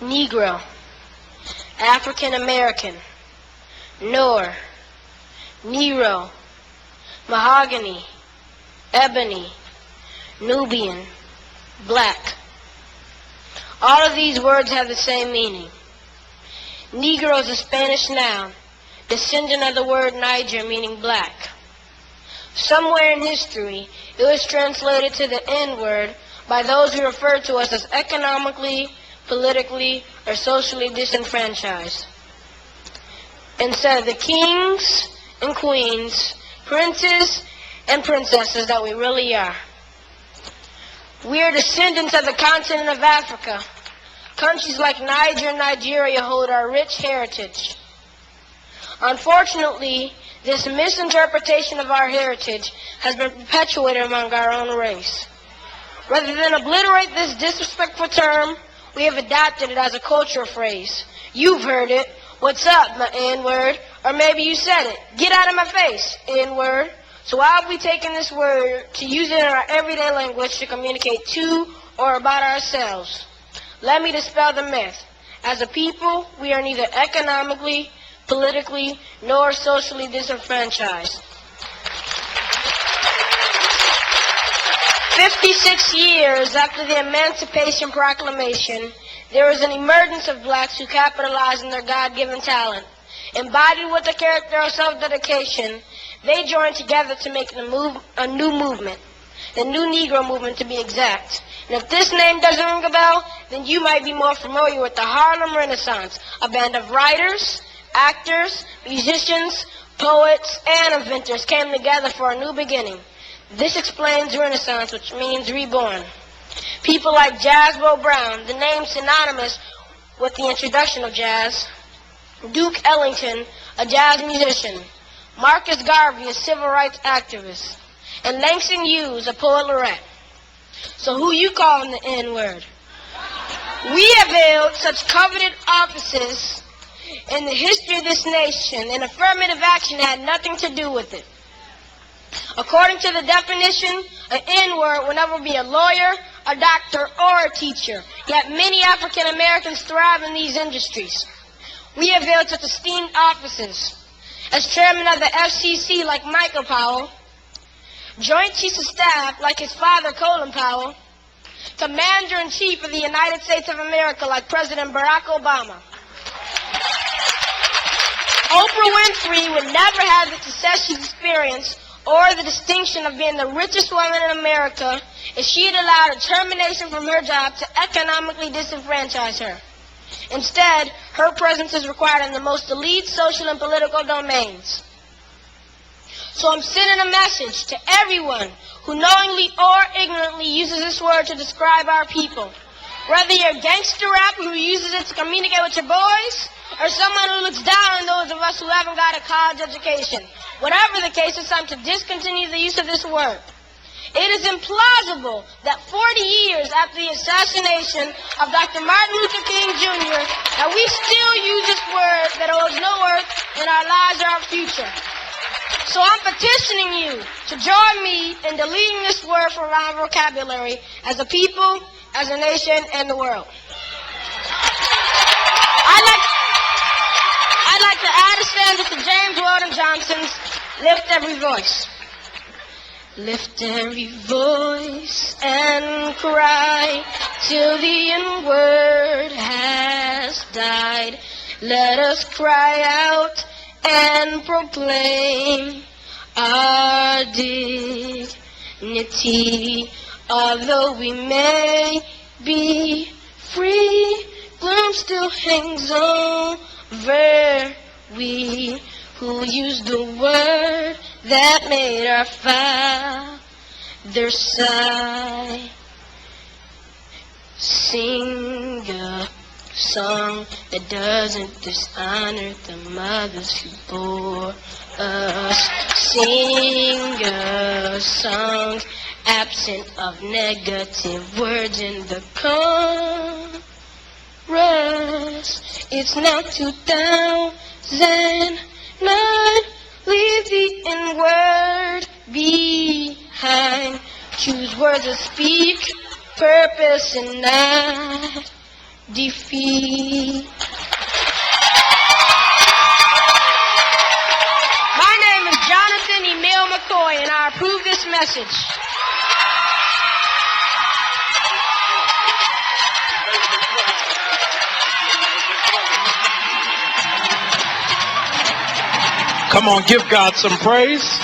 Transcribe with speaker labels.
Speaker 1: Negro, African American, Noor, Nero, mahogany, ebony, Nubian, black. All of these words have the same meaning. Negro is a Spanish noun, descendant of the word Niger, meaning black. Somewhere in history, it was translated to the N-word by those who referred to us as economically, politically, or socially disenfranchised. Instead of the kings and queens, princes and princesses that we really are. We are descendants of the continent of Africa. Countries like Niger and Nigeria hold our rich heritage. Unfortunately, this misinterpretation of our heritage has been perpetuated among our own race. Rather than obliterate this disrespectful term, we have adopted it as a cultural phrase. You've heard it. What's up, my N-word? Or maybe you said it. Get out of my face, N-word. So why have we taken this word to use it in our everyday language to communicate to or about ourselves? Let me dispel the myth. As a people, we are neither economically, politically, nor socially disenfranchised. 56 years after the Emancipation Proclamation, there was an emergence of blacks who capitalized on their God-given talent. Embodied with the character of self-dedication, they joined together to make a new movement, the New Negro Movement to be exact. And if this name doesn't ring a bell, then you might be more familiar with the Harlem Renaissance, a band of writers, actors, musicians, poets, and inventors came together for a new beginning. This explains Renaissance, which means reborn. People like Jasbo Brown, the name synonymous with the introduction of jazz, Duke Ellington, a jazz musician, Marcus Garvey, a civil rights activist, and Langston Hughes, a poet laureate. So who you calling the N-word? We have held such coveted offices in the history of this nation, and affirmative action had nothing to do with it. According to the definition, an N-word will never be a lawyer, a doctor, or a teacher, yet many African Americans thrive in these industries. We have held such esteemed offices as chairman of the FCC like Michael Powell, Joint Chiefs of Staff like his father Colin Powell, Commander-in-Chief of the United States of America like President Barack Obama. Oprah Winfrey would never have the success she's experienced or the distinction of being the richest woman in America if she had allowed a termination from her job to economically disenfranchise her. Instead, her presence is required in the most elite social and political domains. So I'm sending a message to everyone who knowingly or ignorantly uses this word to describe our people. Whether you're a gangster rapper who uses it to communicate with your boys, or someone who looks down on those of us who haven't got a college education. Whatever the case, it's time to discontinue the use of this word. It is implausible that 40 years after the assassination of Dr. Martin Luther King Jr., that we still use this word that holds no worth in our lives or our future. So I'm petitioning you to join me in deleting this word from our vocabulary as a people, as a nation, and the world. I'd like to add a stanza to James Weldon Johnson's Lift Every Voice. Lift every voice and cry till the N-word has died. Let us cry out and proclaim our dignity. Although we may be free, gloom still hangs over we who used the word that made our fathers sigh. Sing a song that doesn't dishonor the mothers who bore us. Sing a song absent of negative words in the chorus. It's now 2009. Leave the N-word behind. Choose words that speak purpose and not defeat. My name is Jonathan Emil McCoy, and I approve this message.
Speaker 2: Come on, give God some praise.